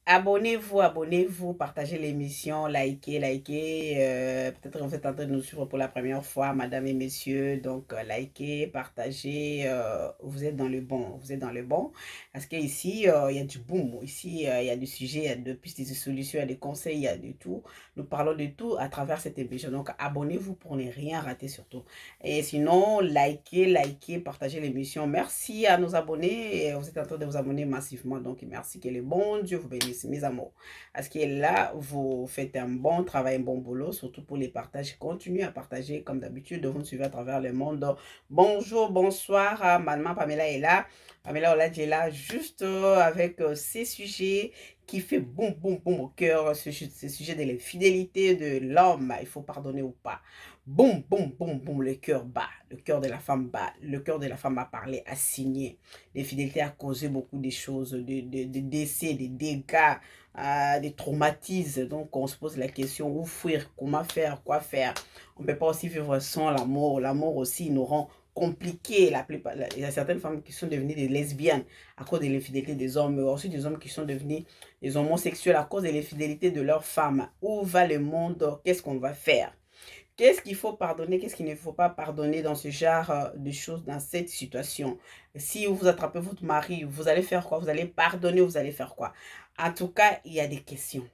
Abonnez-vous, abonnez-vous, partagez l'émission, likez. Peut-être que vous êtes en train de nous suivre pour la première fois, madame et messieurs. Donc, likez, partagez. Vous êtes dans le bon. Vous êtes dans le bon. Parce qu'ici, il y a du boom. Ici, il y a du sujet, il y a de pistes, des solutions, il y a des conseils, il y a de tout. Nous parlons de tout à travers cette émission. Donc, abonnez-vous pour ne rien rater surtout. Et sinon, likez, partagez l'émission. Merci à nos abonnés. Vous êtes en train de vous abonner massivement. Donc, merci que le bon Dieu vous bénisse, mes amours. Parce que là, vous faites un bon travail, un bon boulot, surtout pour les partages. Continuez à partager comme d'habitude. Vous me suivez à travers le monde. Bonjour, bonsoir. Maman Pamela est là. Pamela Oladji est là juste avec ces sujets qui fait boum, boum, boum au cœur. Ce sujet de l'infidélité de l'homme. Il faut pardonner ou pas. Boum, boum, boum, boum, le cœur bat, le cœur de la femme bat, le cœur de la femme a parlé, a signé. L'infidélité a causé beaucoup de choses, de décès, des dégâts, des traumatismes. Donc on se pose la question, où fuir, comment faire, quoi faire. On ne peut pas aussi vivre sans l'amour. L'amour aussi nous rend compliqué. Il y a certaines femmes qui sont devenues des lesbiennes à cause de l'infidélité des hommes, mais aussi des hommes qui sont devenus des homosexuels à cause de l'infidélité de leurs femmes. Où va le monde? Qu'est-ce qu'on va faire? Qu'est-ce qu'il faut pardonner, qu'est-ce qu'il ne faut pas pardonner dans ce genre de choses, dans cette situation? Si vous attrapez votre mari, vous allez faire quoi? Vous allez pardonner, vous allez faire quoi? En tout cas, il y a des questions.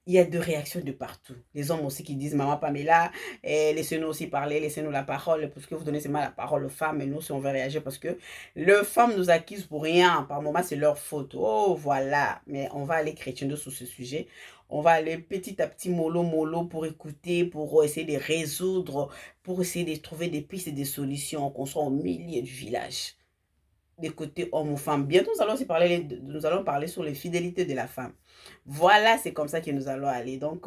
Il y a de réactions de partout. Les hommes aussi qui disent, maman Pamela, laissez-nous aussi parler, laissez-nous la parole, parce que vous donnez seulement la parole aux femmes, et nous, si on veut réagir, parce que les femmes nous accusent pour rien. Par moment, c'est leur faute. Oh, voilà. Mais on va aller crescendo sur ce sujet. On va aller petit à petit, mollo, mollo, pour écouter, pour essayer de résoudre, pour essayer de trouver des pistes et des solutions, qu'on soit au milieu du village. Des côtés hommes ou femmes. Bientôt, nous allons parler sur les fidélités de la femme. Voilà, c'est comme ça que nous allons aller. Donc,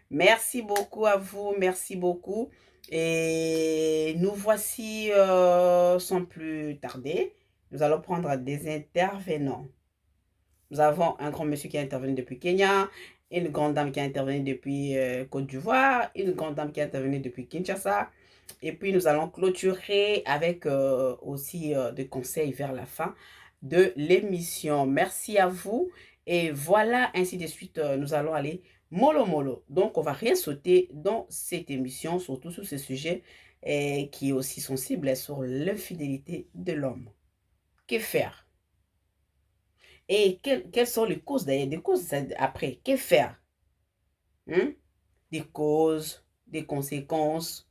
merci beaucoup à vous. Merci beaucoup. Et nous voici sans plus tarder. Nous allons prendre des intervenants. Nous avons un grand monsieur qui a intervenu depuis Kenya, une grande dame qui a intervenu depuis Côte d'Ivoire, une grande dame qui a intervenu depuis Kinshasa. Et puis, nous allons clôturer avec aussi des conseils vers la fin de l'émission. Merci à vous. Et voilà, ainsi de suite, nous allons aller mollo mollo. Donc, on va rien sauter dans cette émission, surtout sur ce sujet qui est aussi sensible sur l'infidélité de l'homme. Que faire? Et quelles sont les causes d'ailleurs? Des causes après. Que faire? Hein? Des causes, des conséquences,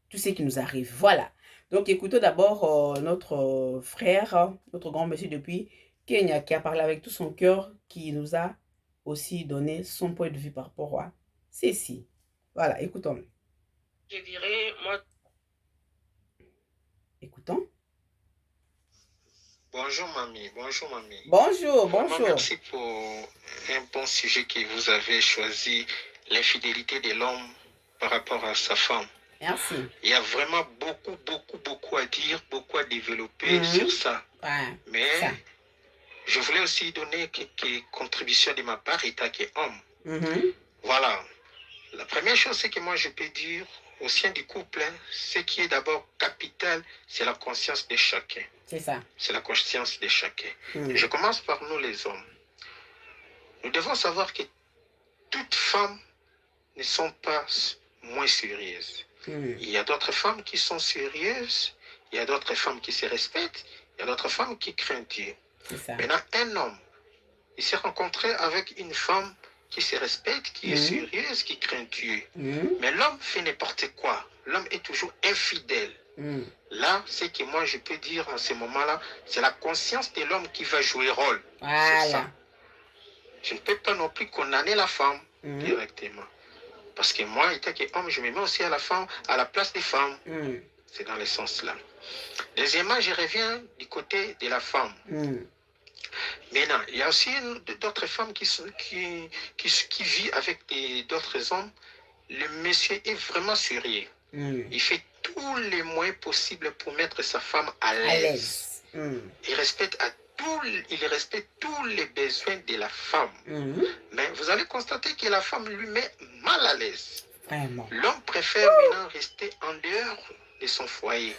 tout ce qui nous arrive. Voilà. Donc, écoutons d'abord notre frère, notre grand monsieur depuis Kenya, qui a parlé avec tout son cœur, qui nous a aussi donné son point de vue par rapport à ceci. Voilà, écoutons-le. Je dirais, moi... Écoutons. Bonjour mamie, bonjour mamie. Bonjour, Vraiment bonjour. merci pour un bon sujet que vous avez choisi, l'infidélité de l'homme par rapport à sa femme. Merci. Il y a vraiment beaucoup à dire, beaucoup à développer sur ça. Ouais, Mais ça. je voulais aussi donner quelques contributions de ma part, étant qu'homme. Voilà. La première chose, c'est que moi je peux dire au sein du couple, ce qui est d'abord capital, c'est la conscience de chacun. C'est ça. C'est la conscience de chacun. Je commence par nous les hommes. Nous devons savoir que toutes femmes ne sont pas moins sérieuses. Il y a d'autres femmes qui sont sérieuses, il y a d'autres femmes qui se respectent, il y a d'autres femmes qui craignent Dieu. Maintenant, un homme, il s'est rencontré avec une femme qui se respecte, qui est sérieuse, qui craint Dieu. Mais l'homme fait n'importe quoi. L'homme est toujours infidèle. Là, ce que moi je peux dire en ce moment-là, c'est la conscience de l'homme qui va jouer rôle. Voilà. C'est ça. Je ne peux pas non plus condamner la femme directement. Parce que moi, étant qu'homme, je me mets aussi à la femme, à la place des femmes. C'est dans le sens là. Deuxièmement, je reviens du côté de la femme. Maintenant, il y a aussi d'autres femmes qui vivent avec d'autres hommes. Le monsieur est vraiment sérieux. Il fait tous les moyens possibles pour mettre sa femme à l'aise. Il respecte tous les besoins de la femme. Mais vous allez constater que la femme lui met mal à l'aise. L'homme préfère maintenant rester en dehors de son foyer.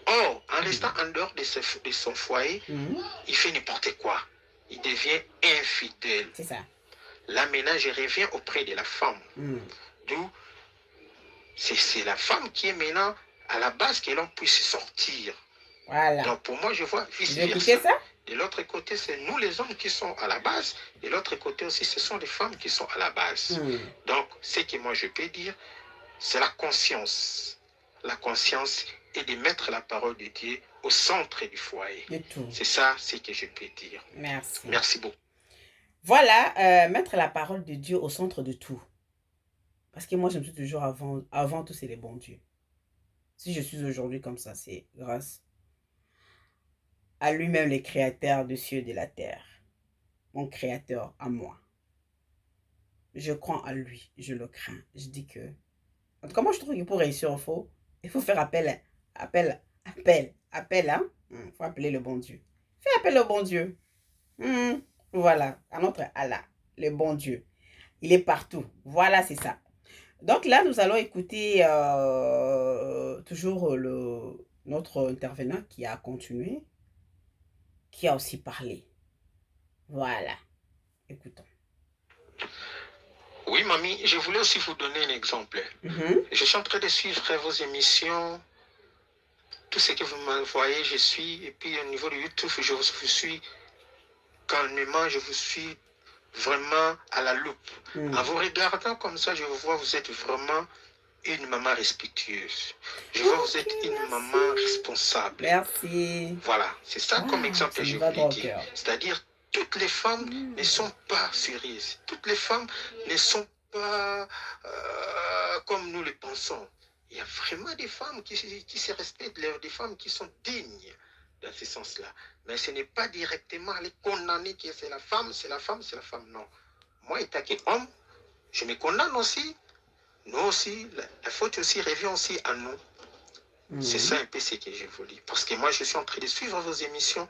Or, en restant en dehors de son foyer, il fait n'importe quoi. il devient infidèle. C'est ça. Là, maintenant, je reviens auprès de la femme. D'où c'est la femme qui est maintenant à la base que l'on puisse sortir. Voilà. Donc, pour moi, je vois vice-versa. ça? De l'autre côté, c'est nous les hommes qui sont à la base. De l'autre côté aussi, ce sont les femmes qui sont à la base. Donc, ce que moi je peux dire, c'est la conscience. La conscience est de mettre la parole de Dieu au centre du foyer. C'est ça, ce que je peux dire. Merci. Merci beaucoup. Voilà, mettre la parole de Dieu au centre de tout. Parce que moi, je me suis toujours avant tout, c'est les bons dieux. Si je suis aujourd'hui comme ça, c'est grâce à lui-même, le créateur des cieux et de la terre. Mon créateur à moi. Je crois en lui, je le crains. Je dis que... En tout cas, moi, je trouve que pour réussir, il faut faire appel, hein. Il faut appeler le bon Dieu. Fais appel au bon Dieu. Voilà, à notre Allah, le bon Dieu. Il est partout. Voilà, c'est ça. Donc là, nous allons écouter toujours notre intervenant qui a continué, qui a aussi parlé. Voilà. Écoutons. Oui, mamie, je voulais aussi vous donner un exemple. Je suis en train de suivre vos émissions. Tout ce que vous m'envoyez, je suis. Et puis au niveau de YouTube, je vous suis calmement, je vous suis vraiment à la loupe. En vous regardant comme ça, je vous vois, vous êtes vraiment une maman respectueuse. Je vois, vous êtes une maman responsable. Merci. Voilà, c'est ça comme exemple que je voulais dire. C'est-à-dire, toutes les femmes ne sont pas sérieuses. Toutes les femmes ne sont pas comme nous le pensons. Il y a vraiment des femmes qui se respectent, des femmes qui sont dignes dans ce sens-là. Mais ce n'est pas directement les condamner que c'est la femme, c'est la femme, c'est la femme. Non. Moi, étant qu'homme, je me condamne aussi. Nous aussi, la faute aussi revient aussi à nous. C'est ça un peu ce que je vous dis. Parce que moi, je suis en train de suivre vos émissions,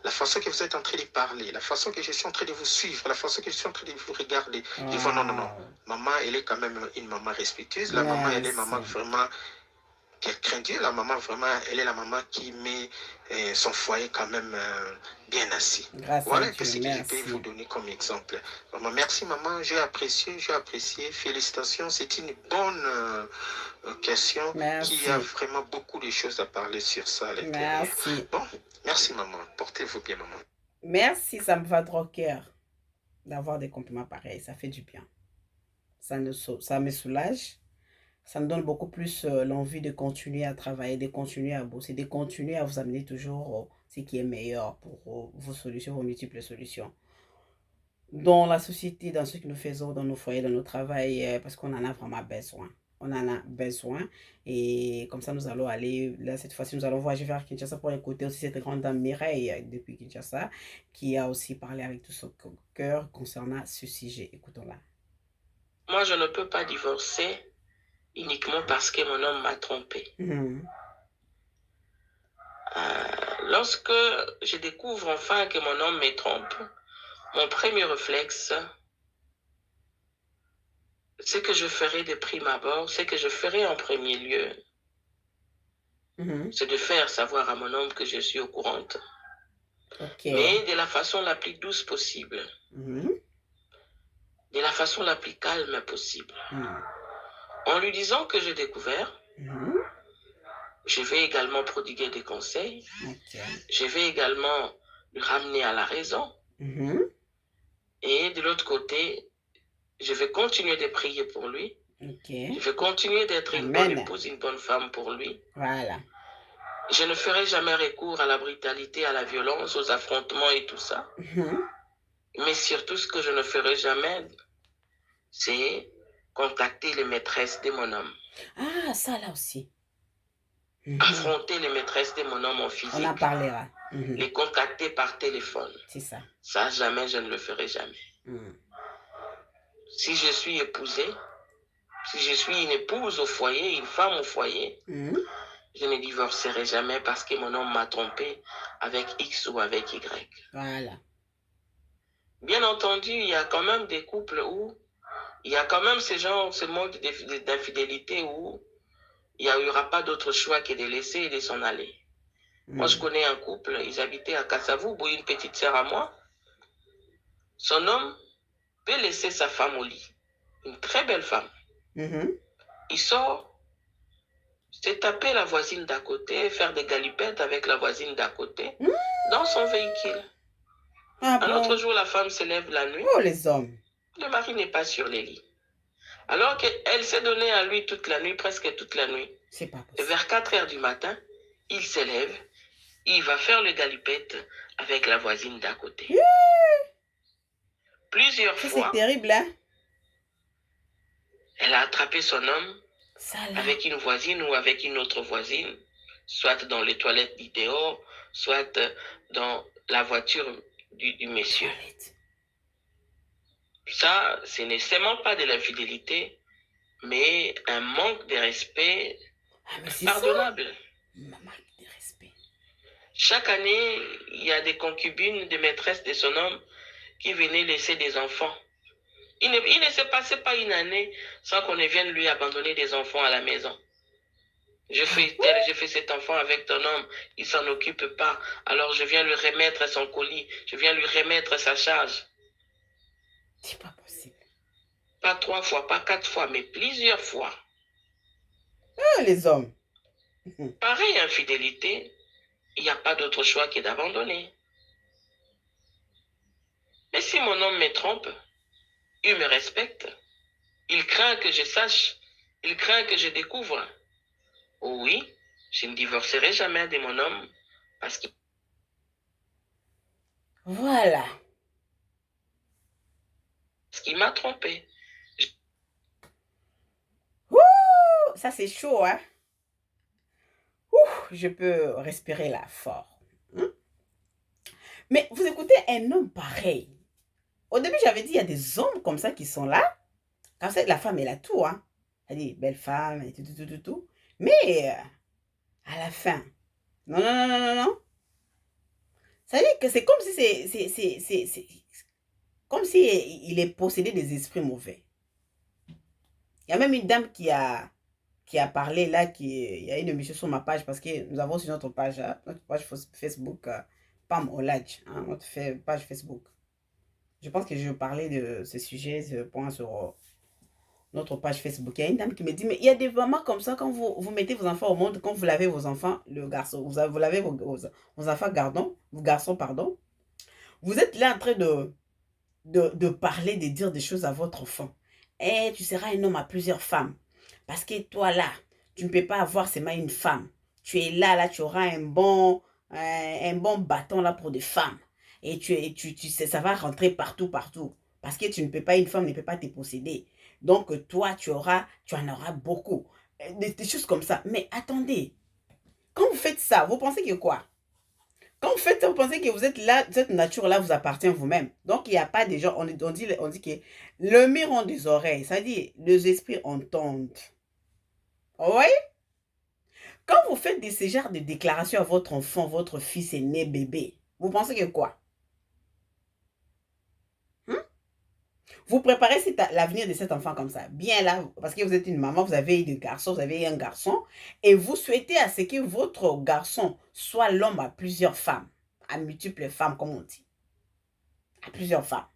la façon que vous êtes en train de parler, la façon que je suis en train de vous suivre, la façon que je suis en train de vous regarder. Je vois, non. Maman, elle est quand même une maman respectueuse. La maman, elle est maman vraiment qui craint Dieu. La maman, vraiment, elle est la maman qui met son foyer quand même bien assis. Voilà un peu ce que je peux vous donner comme exemple. Maman, merci maman, j'ai apprécié. Félicitations, c'est une bonne question qui a vraiment beaucoup de choses à parler sur ça à l'intérieur. Bon, merci maman, portez-vous bien maman. Merci, ça me va droit au cœur d'avoir des compliments pareils, ça fait du bien. Ça me soulage. Ça me donne beaucoup plus l'envie de continuer à travailler, de continuer à bosser, de continuer à vous amener toujours ce qui est meilleur pour vos solutions, vos multiples solutions. Dans la société, dans ce que nous faisons, dans nos foyers, dans nos travails, parce qu'on en a vraiment besoin. On en a besoin. Et comme ça, nous allons aller, là, cette fois-ci, nous allons voyager vers Kinshasa pour écouter aussi cette grande dame Mireille depuis Kinshasa, qui a aussi parlé avec tout son cœur concernant ce sujet. Écoutons-la. Moi, je ne peux pas divorcer uniquement parce que mon homme m'a trompé. Lorsque je découvre enfin que mon homme me trompe, mon premier réflexe, ce que je ferai de prime abord, ce que je ferai en premier lieu, c'est de faire savoir à mon homme que je suis au courant. Mais de la façon la plus douce possible. De la façon la plus calme possible. En lui disant que j'ai découvert, je vais également prodiguer des conseils. Je vais également lui ramener à la raison. Et de l'autre côté, je vais continuer de prier pour lui. Je vais continuer d'être une bonne épouse, une bonne femme pour lui. Voilà. Je ne ferai jamais recours à la brutalité, à la violence, aux affrontements et tout ça. Mais surtout, ce que je ne ferai jamais, c'est contacter les maîtresses de mon homme. Ah, ça là aussi. Affronter les maîtresses de mon homme en physique. On en parlera. Les contacter par téléphone. C'est ça. Ça, jamais, je ne le ferai jamais. Si je suis épousée, si je suis une épouse au foyer, une femme au foyer, je ne divorcerai jamais parce que mon homme m'a trompé avec X ou avec Y. Voilà. Bien entendu, il y a quand même des couples où il y a quand même ce mode d'infidélité où il n'y aura pas d'autre choix que de laisser et de s'en aller. Moi, je connais un couple, ils habitaient à Kassavou, une petite sœur à moi. son homme peut laisser sa femme au lit. Une très belle femme. Il sort, se taper la voisine d'à côté, faire des galipettes avec la voisine d'à côté dans son véhicule. Un autre jour, la femme se lève la nuit. Oh, les hommes. Le mari n'est pas sur les lits. Alors qu'elle s'est donnée à lui toute la nuit, presque toute la nuit. C'est pas possible. Et vers 4 heures du matin, il se lève, il va faire le galipette avec la voisine d'à côté. Plusieurs fois. C'est terrible, hein? Elle a attrapé son homme avec une voisine ou avec une autre voisine, soit dans les toilettes du dehors, soit dans la voiture du monsieur. Ça, ce n'est seulement pas de l'infidélité, mais un manque de respect pardonnable. Chaque année, il y a des concubines, des maîtresses de son homme qui venaient laisser des enfants. Il ne se passait pas une année sans qu'on ne vienne lui abandonner des enfants à la maison. Je fais cet enfant avec ton homme, il ne s'en occupe pas. Alors je viens lui remettre son colis, je viens lui remettre sa charge. C'est pas possible. Pas 3 fois, pas 4 fois, mais plusieurs fois. Ah, les hommes. Pareille infidélité, il n'y a pas d'autre choix que d'abandonner. Mais si mon homme me trompe, il me respecte. Il craint que je sache. Il craint que je découvre. Oh oui, je ne divorcerai jamais de mon homme parce que... Voilà. Parce qu'il m'a trompé. Ouh, ça c'est chaud, hein? Ouh, je peux respirer là fort. Mais vous écoutez un homme pareil. Au début, j'avais dit, il y a des hommes comme ça qui sont là. Quand c'est la femme, elle a tout, hein. Elle dit, belle femme, et tout. Mais, à la fin, non. Ça veut dire que c'est comme si comme si il est possédé des esprits mauvais. Il y a même une dame qui a parlé là, il y a une émission sur ma page, parce que nous avons sur notre page Facebook, Pam Olaj, hein, notre page Facebook. Je pense que je parlais de ce sujet, ce point sur notre page Facebook. Il y a une dame qui me dit, mais il y a des mamans comme ça, quand vous mettez vos enfants au monde, quand vous lavez vos enfants, le garçon, vous lavez vos enfants, garçons, pardon, vous êtes là en train de parler, de dire des choses à votre enfant. Et tu seras un homme à plusieurs femmes. Parce que toi là, tu ne peux pas avoir seulement une femme. Tu es là, tu auras un bon bâton là pour des femmes. Et ça va rentrer partout. Parce que tu ne peux pas, une femme ne peut pas te posséder. Donc toi, tu en auras beaucoup. Des choses comme ça. Mais attendez, quand vous faites ça, vous pensez que quoi? Quand vous faites ça, vous pensez que vous êtes là, cette nature-là vous appartient vous-même. Donc il n'y a pas des gens, on dit que le mur ont des oreilles. Ça dit, les esprits entendent. Oui? Quand vous faites ce genre de déclaration à votre enfant, votre fils est né bébé, vous pensez que quoi? Vous préparez l'avenir de cet enfant comme ça. Bien là, parce que vous êtes une maman, vous avez des garçons, vous avez un garçon, et vous souhaitez à ce que votre garçon soit l'homme à plusieurs femmes, à multiples femmes, comme on dit. À plusieurs femmes.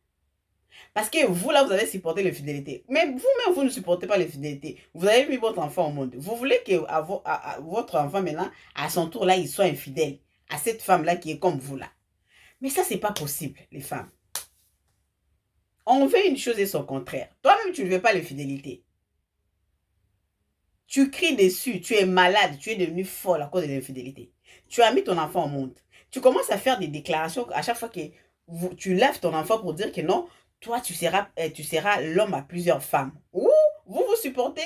Parce que vous, là, vous avez supporté l'infidélité. Mais vous-même, vous ne supportez pas l'infidélité. Vous avez mis votre enfant au monde. Vous voulez que votre enfant, maintenant, à son tour, là, il soit infidèle à cette femme-là qui est comme vous, là. Mais ça, c'est pas possible, les femmes. On veut une chose et son contraire. Toi-même, tu ne veux pas l'infidélité. Tu cries dessus, tu es malade, tu es devenu folle à cause de l'infidélité. Tu as mis ton enfant au monde. Tu commences à faire des déclarations à chaque fois que tu lèves ton enfant pour dire que non, toi, tu seras l'homme à plusieurs femmes. Ouh, vous supportez.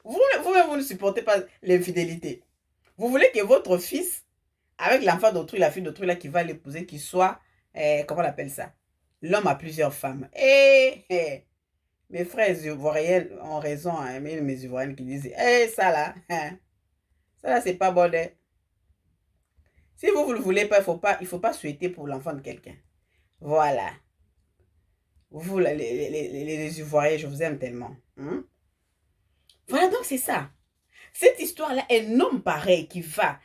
Vous-même, vous ne supportez pas l'infidélité. Vous voulez que votre fils, avec l'enfant d'autrui, la fille d'autrui là qui va l'épouser, qu'il soit, comment on appelle ça? L'homme à plusieurs femmes. Mes frères ivoiriens ont raison, hein, mes ivoiriens qui disent, ça là, ça là, c'est pas bon. Hein. Si vous ne le voulez pas, il faut pas souhaiter pour l'enfant de quelqu'un. Voilà. Vous, les ivoiriens, je vous aime tellement. Hein? Voilà, donc c'est ça. Cette histoire-là, un homme pareil qui va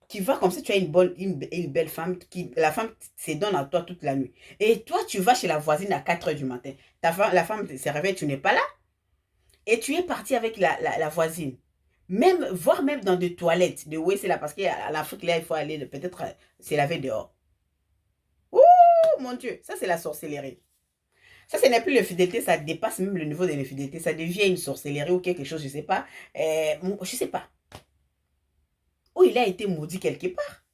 tu vas comme ça, tu as une belle femme, la femme se donne à toi toute la nuit. Et toi, tu vas chez la voisine à 4 h du matin. La femme se réveille, tu n'es pas là. Et tu es parti avec la voisine. Voire même dans des toilettes. De oui, c'est là, parce qu'à l'Afrique, là, il faut aller peut-être se laver dehors. Ouh, mon Dieu, ça c'est la sorcellerie. Ça, ce n'est plus l'infidélité, ça dépasse même le niveau de l'infidélité. Ça devient une sorcellerie ou quelque chose, je ne sais pas. Je ne sais pas. Où il a été maudit quelque part.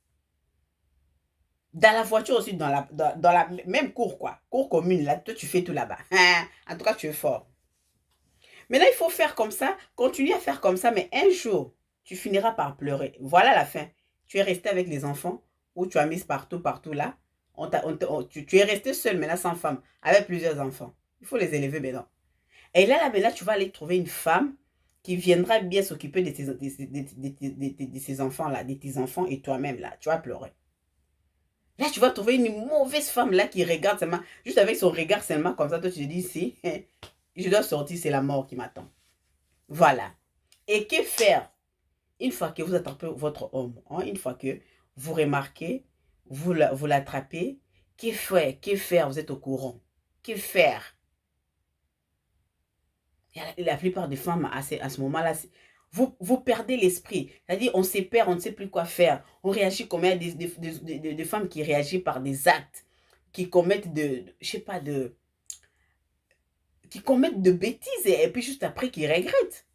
Dans la voiture aussi, dans la même cour, quoi. Cour commune, là, toi, tu fais tout là-bas. En tout cas, tu es fort. Maintenant, il faut faire comme ça, continuer à faire comme ça, mais un jour, tu finiras par pleurer. Voilà la fin. Tu es resté avec les enfants, ou tu as mis partout là. Tu es resté seul maintenant sans femme, avec plusieurs enfants. Il faut les élever maintenant. Et là, tu vas aller trouver une femme qui viendra bien s'occuper de ces enfants-là, de tes enfants et toi-même là. Tu vas pleurer. Là, tu vas trouver une mauvaise femme là qui regarde seulement, juste avec son regard seulement comme ça, toi tu te dis, si, je dois sortir, c'est la mort qui m'attend. Voilà. Et que faire une fois que vous attrapez votre homme, hein, une fois que vous remarquez, vous l'attrapez, que faire? Vous êtes au courant. Que faire? Et la plupart des femmes, à ce moment-là, vous perdez l'esprit. C'est-à-dire, on se perd, on ne sait plus quoi faire. On réagit comme il y a des femmes qui réagissent par des actes, qui commettent qui commettent de bêtises et puis juste après, qui regrettent.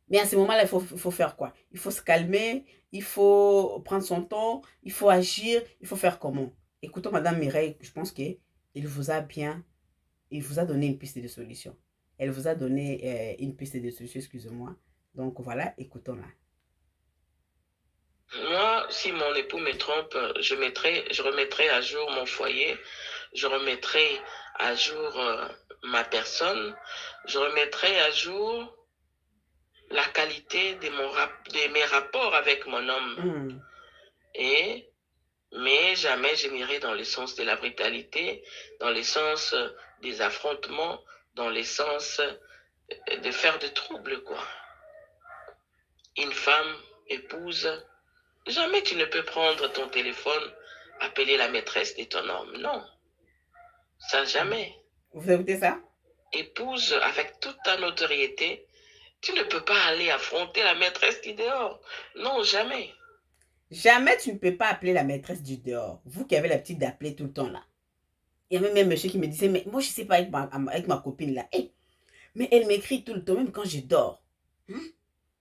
Mais à ce moment-là, il faut faire quoi? Il faut se calmer, il faut prendre son temps, il faut agir, il faut faire comment? Écoutons Madame Mireille, je pense qu'il vous a donné une piste de solution. Elle vous a donné une piste de solution, excusez-moi. Donc voilà, écoutons-la. Moi, si mon époux me trompe, je remettrai à jour mon foyer, je remettrai à jour ma personne, je remettrai à jour la qualité de mes rapports avec mon homme. Mais jamais je n'irai dans le sens de la brutalité, dans le sens des affrontements, dans le sens de faire de troubles, quoi. Une femme, épouse, jamais tu ne peux prendre ton téléphone, appeler la maîtresse de ton homme. Non. Ça, jamais. Vous écoutez ça? Épouse, avec toute ta notoriété, tu ne peux pas aller affronter la maîtresse qui est dehors. Non, jamais. Jamais tu ne peux pas appeler la maîtresse du dehors. Vous qui avez l'habitude d'appeler tout le temps là. Il y avait même un monsieur qui me disait, mais moi je ne sais pas avec ma copine là. Hey, mais elle m'écrit tout le temps, même quand je dors.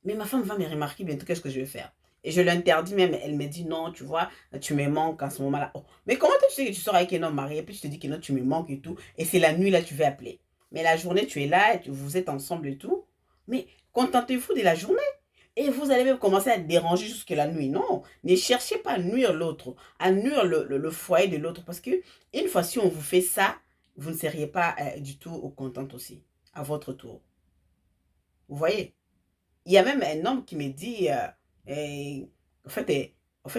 Mais ma femme va me remarquer bientôt, qu'est-ce que je vais faire? Et je l'interdis même, elle me dit non, tu vois, tu me manques en ce moment-là. Oh. Mais comment tu sais que tu sors avec un homme marié, puis tu te dis que non, tu me manques et tout, et c'est la nuit là, tu vas appeler. Mais la journée, tu es là, vous êtes ensemble et tout. Mais contentez-vous de la journée. Et vous allez même commencer à déranger jusque la nuit. Non, ne cherchez pas à nuire l'autre, à nuire le foyer de l'autre. Parce que une fois si on vous fait ça, vous ne seriez pas du tout contente aussi, à votre tour. Vous voyez? Il y a même un homme qui me dit, en fait,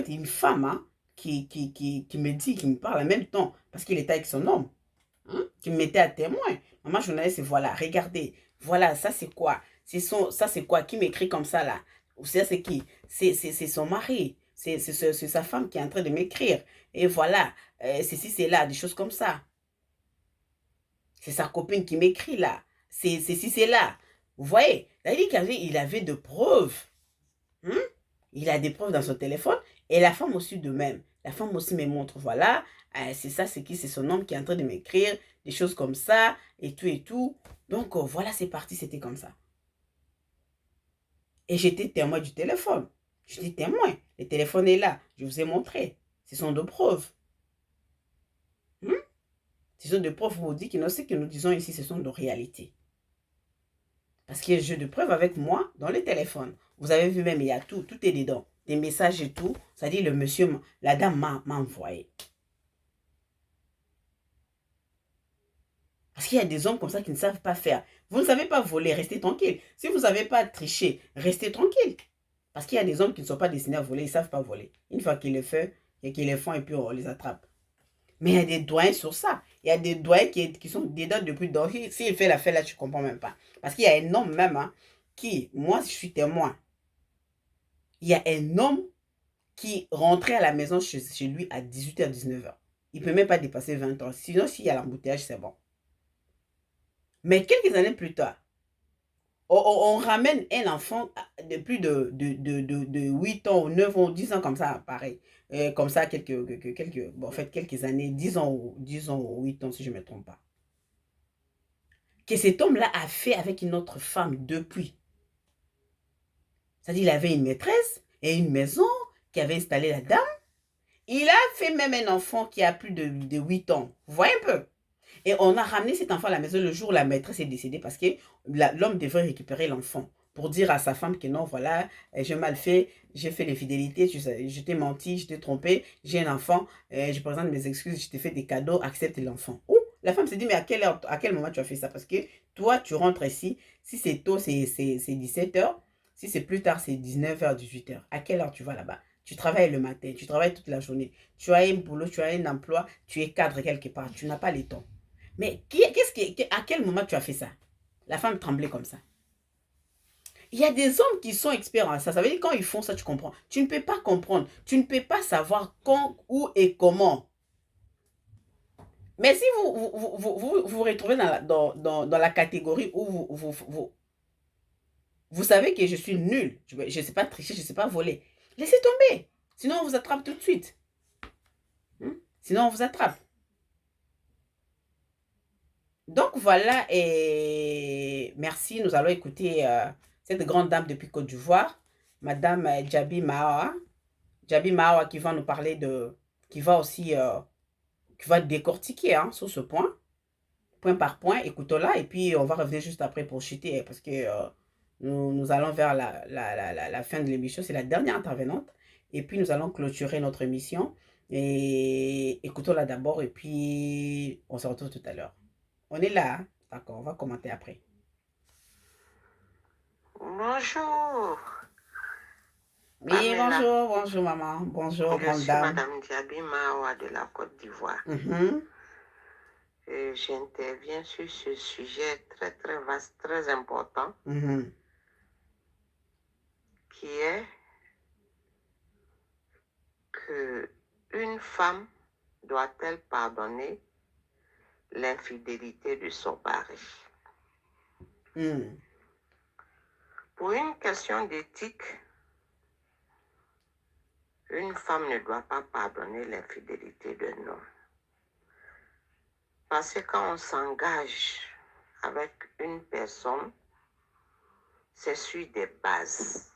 une femme hein, qui me dit, qui me parle en même temps, parce qu'il était avec son homme, hein, qui me mettait à témoin. Maman journaliste, voilà, regardez, voilà, ça c'est quoi? Ça c'est quoi? Qui m'écrit comme ça là? Ça c'est qui? C'est son mari, c'est sa femme qui est en train de m'écrire. Et voilà, ceci, c'est là, des choses comme ça. C'est sa copine qui m'écrit là. C'est ceci, c'est là. Vous voyez? Il avait de preuves. Il a des preuves dans son téléphone. Et la femme aussi de même. La femme aussi me montre, voilà, c'est ça, c'est qui? C'est son homme qui est en train de m'écrire, des choses comme ça, et tout, et tout. Donc, voilà, c'est parti, c'était comme ça. Et j'étais témoin du téléphone. J'étais témoin. Le téléphone est là. Je vous ai montré. Ce sont de preuves. Ce sont des preuves, vous dites que ce que nous disons ici, ce sont de réalités. Parce qu'il y a un jeu de preuves avec moi dans le téléphone. Vous avez vu même, il y a tout est dedans. Des messages et tout. C'est-à-dire, le monsieur, la dame m'a envoyé. Parce qu'il y a des hommes comme ça qui ne savent pas faire. Vous ne savez pas voler, restez tranquille. Si vous ne savez pas tricher, restez tranquille. Parce qu'il y a des hommes qui ne sont pas destinés à voler, ils ne savent pas voler. Une fois qu'ils le font, et qu'ils le font, et puis on les attrape. Mais il y a des doyens sur ça. Il y a des doyens qui sont dedans depuis. Donc, s'il fait l'affaire là, tu ne comprends même pas. Parce qu'il y a un homme même qui, moi, je suis témoin. il y a un homme qui rentrait à la maison chez lui à 18h, 19h. Il ne peut même pas dépasser 20 ans. Sinon, s'il y a l'embouteillage, c'est bon. Mais quelques années plus tard, on ramène un enfant de plus de 8 ans, ou 9 ans, 10 ans, comme ça, pareil. Comme ça, bon, en fait, quelques années, 10 ans ou 8 ans, si je ne me trompe pas. Que cet homme-là a fait avec une autre femme depuis. C'est-à-dire, il avait une maîtresse et une maison qui avait installé la dame. Il a fait même un enfant qui a plus de 8 ans. Vous voyez un peu? Et on a ramené cet enfant à la maison le jour où la maîtresse est décédée parce que l'homme devrait récupérer l'enfant pour dire à sa femme que non, voilà, j'ai mal fait, j'ai fait l'infidélité, je t'ai menti, je t'ai trompé, j'ai un enfant, je présente mes excuses, je t'ai fait des cadeaux, accepte l'enfant. Ou la femme se dit, mais à quel moment tu as fait ça? Parce que toi, tu rentres ici, si c'est tôt, c'est 17h, si c'est plus tard, c'est 19h, 18h. À quelle heure tu vas là-bas? Tu travailles le matin, tu travailles toute la journée, tu as un boulot, tu as un emploi, tu es cadre quelque part, tu n'as pas les temps. Mais à quel moment tu as fait ça? La femme tremblait comme ça. Il y a des hommes qui sont experts en ça. Ça veut dire que quand ils font ça, tu comprends. Tu ne peux pas comprendre. Tu ne peux pas savoir quand, où et comment. Mais si vous retrouvez dans la catégorie où vous savez que je suis nul, je ne sais pas tricher, je ne sais pas voler, laissez tomber. Sinon, on vous attrape tout de suite. Sinon, on vous attrape. Donc voilà, et merci. Nous allons écouter cette grande dame depuis Côte d'Ivoire, Madame Djaby Mahawa. Djaby Mahawa qui va nous parler qui va aussi, qui va décortiquer sur ce point par point. Écoutons-la et puis on va revenir juste après pour chuter parce que nous allons vers la fin de l'émission. C'est la dernière intervenante et puis nous allons clôturer notre émission. Et écoutons-la d'abord et puis on se retrouve tout à l'heure. On est là, hein? D'accord, on va commenter après. Bonjour. Oui, bonjour maman, bonjour grande dame. Je suis Madame Djaby Mahawa de la Côte d'Ivoire. J'interviens sur ce sujet très très vaste, très important, qui est que une femme doit-elle pardonner l'infidélité de son mari? Pour une question d'éthique, une femme ne doit pas pardonner l'infidélité d'un homme. Parce que quand on s'engage avec une personne, c'est sur des bases,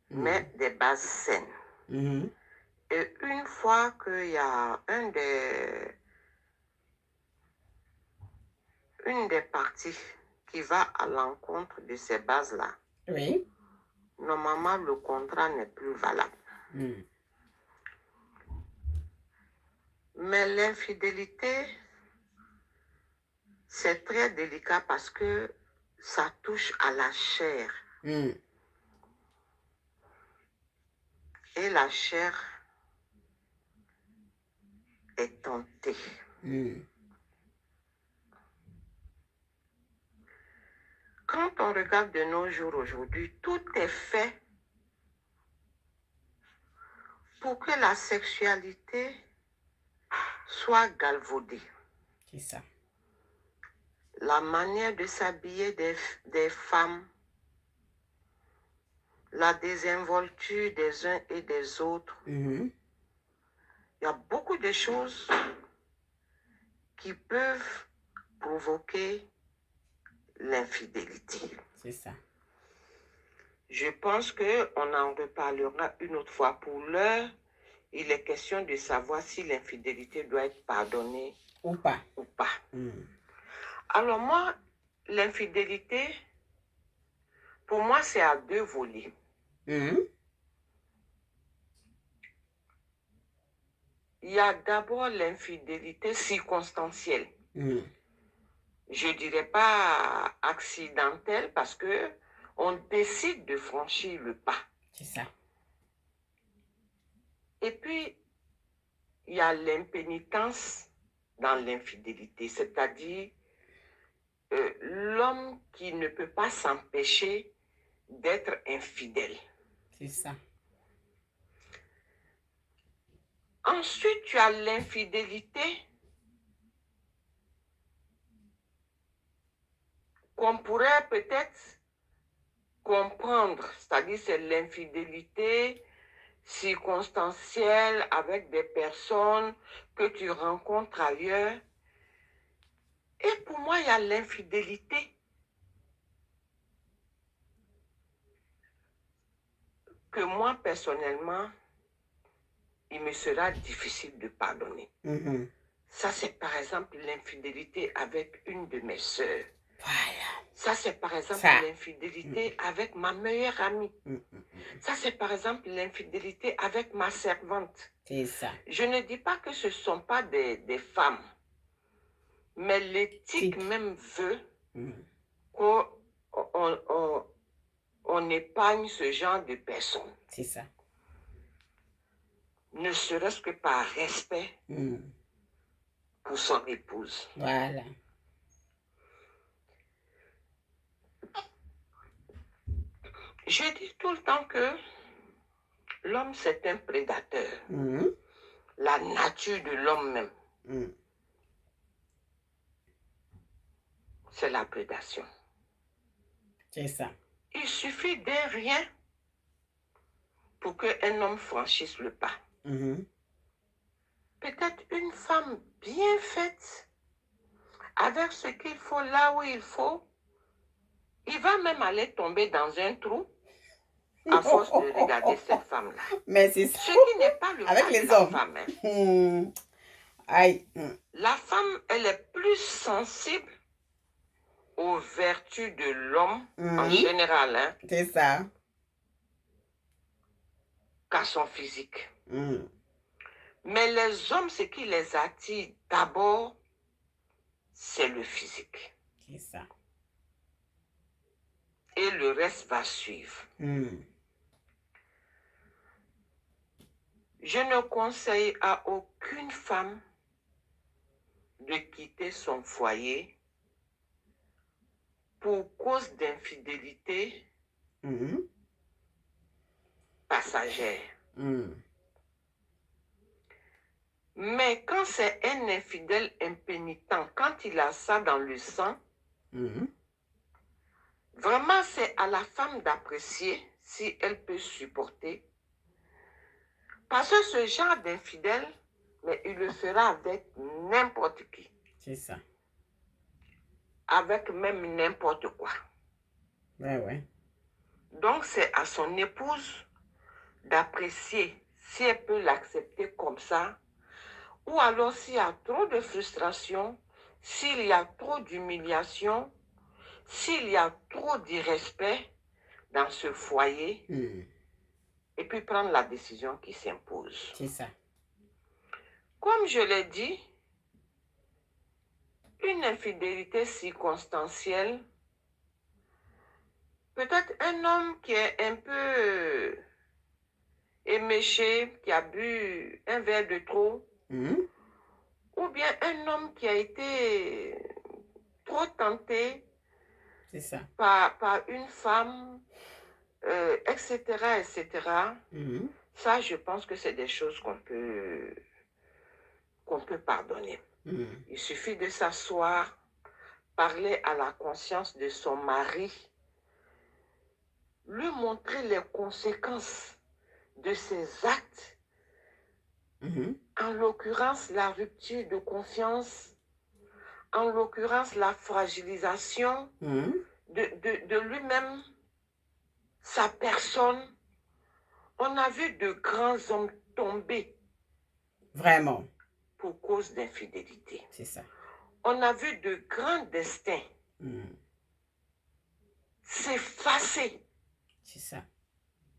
mais des bases saines. Et une fois qu'il y a une des parties qui va à l'encontre de ces bases-là, oui, normalement le contrat n'est plus valable. Mais l'infidélité, c'est très délicat parce que ça touche à la chair. Et la chair est tentée. Quand on regarde de nos jours aujourd'hui, tout est fait pour que la sexualité soit galvaudée. C'est ça. La manière de s'habiller des femmes, la désinvolture des uns et des autres. Il y a beaucoup de choses qui peuvent provoquer l'infidélité. C'est ça. Je pense qu'on en reparlera une autre fois. Pour l'heure, il est question de savoir si l'infidélité doit être pardonnée ou pas. Alors moi, l'infidélité, pour moi, c'est à deux volets. Il y a d'abord l'infidélité circonstancielle. Je ne dirais pas accidentelle parce que on décide de franchir le pas. C'est ça. Et puis, il y a l'impénitence dans l'infidélité, c'est-à-dire l'homme qui ne peut pas s'empêcher d'être infidèle. C'est ça. Ensuite, tu as l'infidélité qu'on pourrait peut-être comprendre, c'est-à-dire c'est l'infidélité circonstancielle avec des personnes que tu rencontres ailleurs. Et pour moi, il y a l'infidélité que moi, personnellement, il me sera difficile de pardonner. Ça, c'est par exemple l'infidélité avec une de mes sœurs. Voilà. Ça, c'est par exemple l'infidélité avec ma meilleure amie. Ça, c'est par exemple l'infidélité avec ma servante. C'est ça. Je ne dis pas que ce ne sont pas des femmes, mais l'éthique même veut qu'on épargne ce genre de personnes. C'est ça. Ne serait-ce que par respect pour son épouse. Voilà. Je dis tout le temps que l'homme, c'est un prédateur. La nature de l'homme même, c'est la prédation. C'est ça. Il suffit d'un rien pour qu'un homme franchisse le pas. Peut-être une femme bien faite, avec ce qu'il faut là où il faut, il va même aller tomber dans un trou à force de regarder cette femme-là. Mais c'est ça. Ce qui n'est pas le avec cas les de la hommes. femme. Aïe. La femme, elle est plus sensible aux vertus de l'homme en général. C'est ça. Qu'à son physique. Mais les hommes, ce qui les attire d'abord, c'est le physique. C'est ça. Et le reste va suivre. Je ne conseille à aucune femme de quitter son foyer pour cause d'infidélité passagère. Mais quand c'est un infidèle impénitent, quand il a ça dans le sang, vraiment c'est à la femme d'apprécier si elle peut supporter. Parce que ce genre d'infidèle, mais il le fera avec n'importe qui. C'est ça. Avec même n'importe quoi. Ouais. Donc c'est à son épouse d'apprécier si elle peut l'accepter comme ça, ou alors s'il y a trop de frustration, s'il y a trop d'humiliation, s'il y a trop d'irrespect dans ce foyer, et puis prendre la décision qui s'impose. C'est ça. Comme je l'ai dit, une infidélité circonstancielle, peut-être un homme qui est un peu éméché, qui a bu un verre de trop, ou bien un homme qui a été trop tenté par une femme, etc., etc. Ça, je pense que c'est des choses qu'on peut pardonner. Il suffit de s'asseoir, parler à la conscience de son mari, lui montrer les conséquences de ses actes, en l'occurrence la rupture de confiance, en l'occurrence la fragilisation de lui-même, sa personne. On a vu de grands hommes tomber. Vraiment. Pour cause d'infidélité. C'est ça. On a vu de grands destins s'effacer. C'est ça.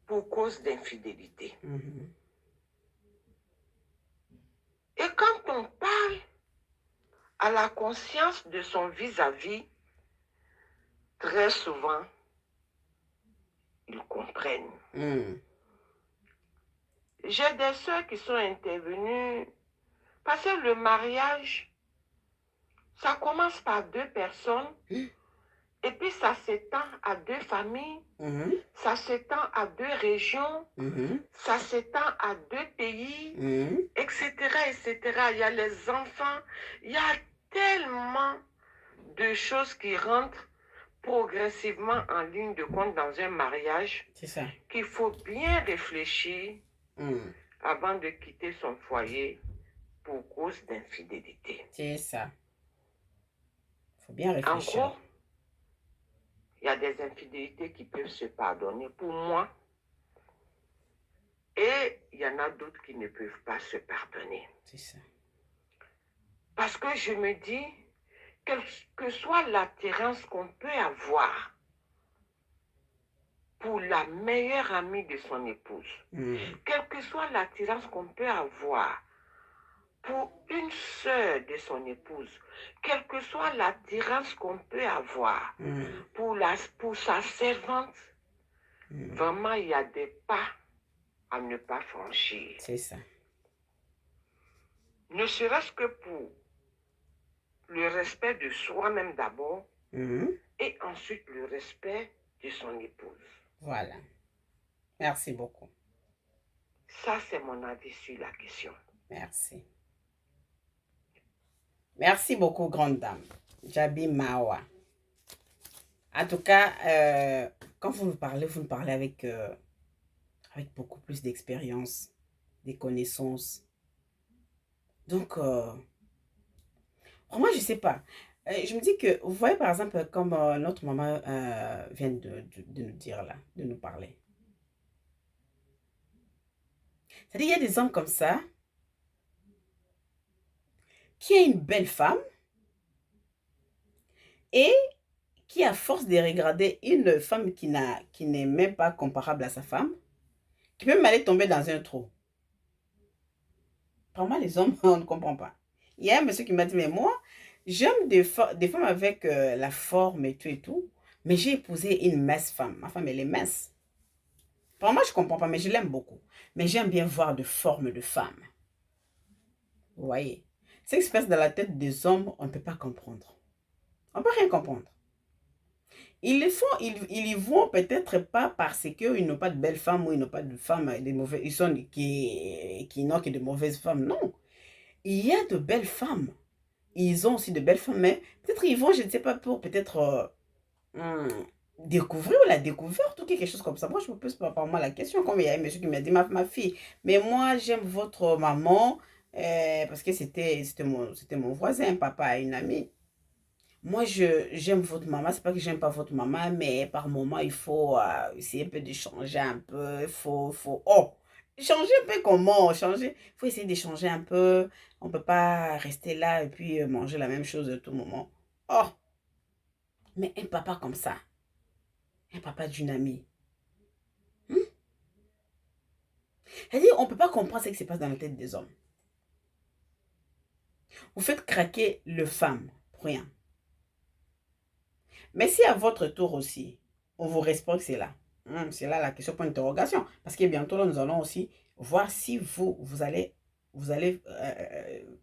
Pour cause d'infidélité. Et quand on parle à la conscience de son vis-à-vis, très souvent, ils comprennent. J'ai des soeurs qui sont intervenues parce que le mariage, ça commence par deux personnes Et puis, ça s'étend à 2 familles, ça s'étend à 2 régions, ça s'étend à 2 pays, etc., etc. Il y a les enfants, il y a tellement de choses qui rentrent progressivement en ligne de compte dans un mariage qu'il faut bien réfléchir avant de quitter son foyer pour cause d'infidélité. C'est ça. Il faut bien réfléchir. En gros, il y a des infidélités qui peuvent se pardonner pour moi et il y en a d'autres qui ne peuvent pas se pardonner. C'est ça. Parce que je me dis, quelle que soit l'attirance qu'on peut avoir pour la meilleure amie de son épouse, quelle que soit l'attirance qu'on peut avoir pour une sœur de son épouse, quelle que soit l'attirance qu'on peut avoir pour sa servante, vraiment, il y a des pas à ne pas franchir. C'est ça. Ne serait-ce que pour le respect de soi-même d'abord et ensuite le respect de son épouse. Voilà. Merci beaucoup. Ça, c'est mon avis sur la question. Merci. Merci beaucoup, grande dame. Jabi Mawa. En tout cas, quand vous nous parlez avec beaucoup plus d'expérience, des connaissances. Donc, moi, je ne sais pas. Je me dis que, vous voyez, par exemple, comme notre maman vient de nous dire là, de nous parler. C'est-à-dire, il y a des hommes comme ça, qui a une belle femme, et qui, à force de regarder une femme qui n'est même pas comparable à sa femme, qui peut même aller tomber dans un trou. Pour moi, les hommes, on ne comprend pas. Il y a un monsieur qui m'a dit, mais moi, j'aime des femmes avec la forme et tout, mais j'ai épousé une mince femme. Ma femme, elle est mince. Pour moi, je ne comprends pas, mais je l'aime beaucoup. Mais j'aime bien voir de forme de femme. Vous voyez? Ce qui se passe dans la tête des hommes, on ne peut pas comprendre. On ne peut rien comprendre. Ils le font, ils y vont peut-être pas parce qu'ils n'ont pas de belles femmes ou ils n'ont pas de femmes, ils sont qui n'ont que de mauvaises femmes. Non. Il y a de belles femmes. Ils ont aussi de belles femmes, mais peut-être ils vont, je ne sais pas, pour peut-être découvrir la découverte ou quelque chose comme ça. Moi, je me pose pas par moi la question, comme il y a un monsieur qui m'a dit, ma fille, mais moi, j'aime votre maman, parce que c'était mon voisin, papa, une amie. Moi, j'aime votre maman. C'est pas que j'aime pas votre maman, mais par moment, il faut essayer un peu de changer un peu. Il faut... Oh! Changer un peu comment? Changer. Il faut essayer de changer un peu. On peut pas rester là et puis manger la même chose à tout moment. Oh! Mais un papa comme ça, un papa d'une amie. C'est-à-dire, on peut pas comprendre ce qui se passe dans la tête des hommes. Vous faites craquer le femme pour rien. Mais si à votre tour aussi, on vous respecte, c'est là. C'est là la question pour interrogation. Parce que bientôt, là, nous allons aussi voir si vous allez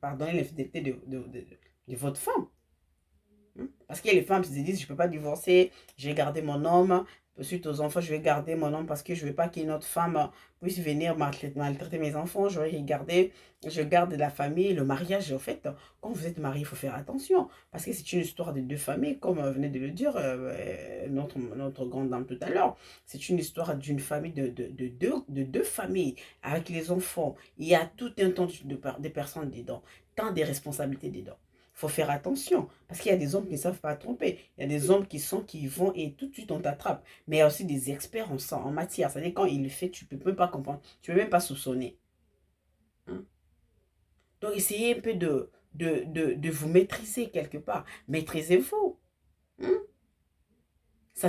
pardonner l'infidélité de votre femme. Parce qu'il y a les femmes qui se disent, je ne peux pas divorcer, je vais garder mon homme. Suite aux enfants, je vais garder mon homme parce que je ne veux pas qu'une autre femme puisse venir maltraiter mes enfants. Je garde la famille, le mariage. En fait, quand vous êtes marié, il faut faire attention. Parce que c'est une histoire de 2 familles, comme venait de le dire notre grande dame tout à l'heure. C'est une histoire d'une famille de deux familles avec les enfants. Il y a tout un temps de personnes dedans, tant de responsabilités dedans. Il faut faire attention, parce qu'il y a des hommes qui ne savent pas tromper. Il y a des hommes qui vont et tout de suite on t'attrape. Mais il y a aussi des experts en matière. C'est-à-dire quand il le fait, tu ne peux même pas comprendre. Tu ne peux même pas soupçonner. Donc essayez un peu de vous maîtriser quelque part. Maîtrisez-vous.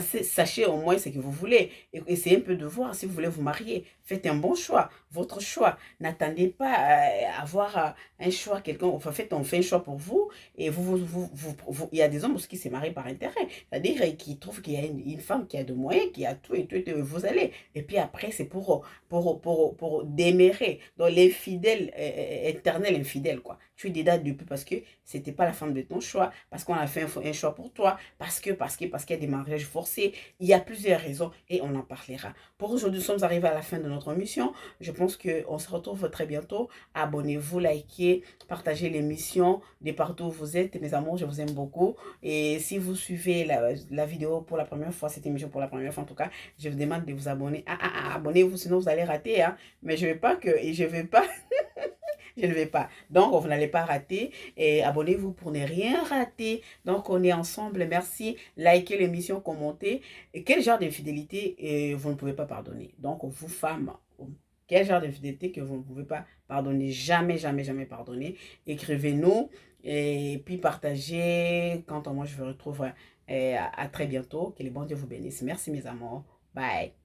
sachez au moins ce que vous voulez. Et essayez un peu de voir si vous voulez vous marier. Faites un bon choix, votre choix. N'attendez pas à avoir un choix, quelqu'un, enfin, on fait un choix pour vous. Et il y a des hommes aussi qui se marient par intérêt. C'est-à-dire qu'ils trouvent qu'il y a une femme qui a de moyens, qui a tout et tout, et vous allez. Et puis après, c'est pour démérer. Donc l'infidèle, éternel infidèle, quoi. Tu es déjà depuis parce que c'était pas la femme de ton choix, parce qu'on a fait un choix pour toi, parce qu'il y a des mariages forcés. Il y a plusieurs raisons et on en parlera. Pour aujourd'hui, nous sommes arrivés à la fin de notre mission. Je pense qu'on se retrouve très bientôt. Abonnez-vous, likez, partagez l'émission de partout où vous êtes. Mes amours, je vous aime beaucoup. Et si vous suivez la vidéo pour la première fois, cette émission pour la première fois en tout cas, je vous demande de vous abonner. Abonnez-vous, sinon vous allez rater. Hein. Mais je ne vais pas... Je ne vais pas. Donc, vous n'allez pas rater. Et abonnez-vous pour ne rien rater. Donc, on est ensemble. Merci. Likez l'émission, commentez. Et quel genre d'infidélité vous ne pouvez pas pardonner? Donc, vous, femmes, quel genre d'infidélité que vous ne pouvez pas pardonner? Jamais, jamais, jamais pardonner. Écrivez-nous. Et puis, partagez. Quant à moi, je vous retrouve à très bientôt. Que le bon Dieu vous bénisse. Merci, mes amours. Bye.